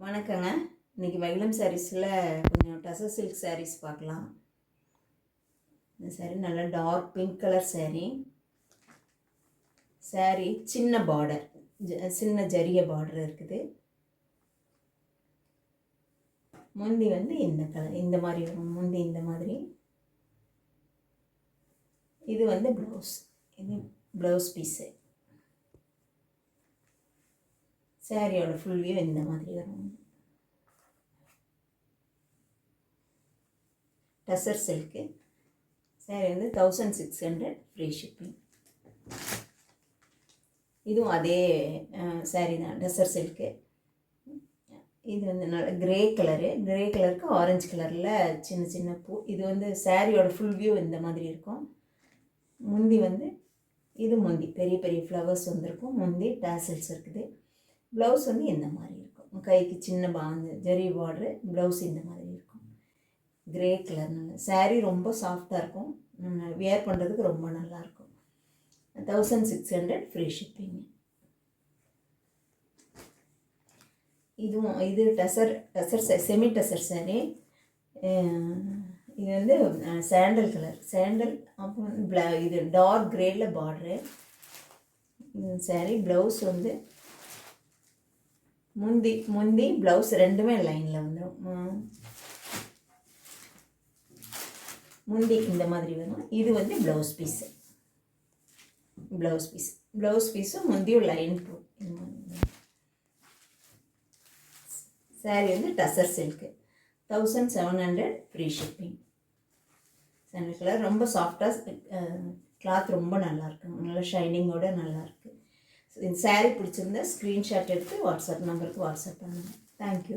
வணக்கங்க. இன்றைக்கி வைலம் சாரீஸில் கொஞ்சம் டசர் சில்க் சாரீஸ் பார்க்கலாம். இந்த சாரீ நல்லா டார்க் பிங்க் கலர் சாரீ சின்ன பார்டர், சின்ன ஜரிய பார்டர் இருக்குது. முந்தி வந்து இந்த கலர் இந்த மாதிரி வரும். முந்தி இந்த மாதிரி. இது வந்து ப்ளவுஸ். இது ப்ளவுஸ் பீஸு. சாரியோட ஃபுல் வியூ இந்த மாதிரி வரும். டசர் சில்க்கு சாரி வந்து 1600 ஃப்ரீ ஷிப்பிங். இதுவும் அதே சாரி தான், டசர் சில்க்கு. இது வந்து நல்ல கிரே கலருக்கு ஆரஞ்சு கலரில் சின்ன சின்ன பூ. இது வந்து சாரியோட ஃபுல் வியூ இந்த மாதிரி இருக்கும். முந்தி வந்து இது முந்தி பெரிய பெரிய ஃப்ளவர்ஸ் வந்துருக்கும். முந்தி டாசல்ஸ் இருக்குது. ப்ளவுஸ் வந்து இந்த மாதிரி இருக்கும். கைக்கு சின்ன ஜரி பார்டரு. ப்ளவுஸ் இந்த மாதிரி இருக்கும். Grey colour. நல்ல சாரீ ரொம்ப சாஃப்டாக இருக்கும். வியர் பண்ணுறதுக்கு ரொம்ப நல்லாயிருக்கும். 1600 ஃப்ரீ ஷிப்பிங். இது டசர் செமி டசர் சாரீ. இது வந்து சாண்டல் கலர். அப்புறம் இது டார்க் கிரேல பார்டரு. சாரீ ப்ளவுஸ் வந்து முந்தி ப்ளவுஸ் ரெண்டுமே லைனில் வந்துடும். முந்தி இந்த மாதிரி வரும். இது வந்து ப்ளவுஸ் பீஸும் முந்தியும் லைன் போ. சாரீ வந்து tussar silk 1700 free shipping. Sandal colour ரொம்ப சாஃப்டாக, கிளாத் ரொம்ப நல்லாயிருக்கு. நல்லா ஷைனிங்கோடு நல்லாயிருக்கு. இந்த சாரீ பிடிச்சிருந்தா ஸ்க்ரீன்ஷாட் எடுத்து வாட்ஸ்அப் நம்பருக்கு வாட்ஸ்அப் பண்ணுங்கள். தேங்க்யூ.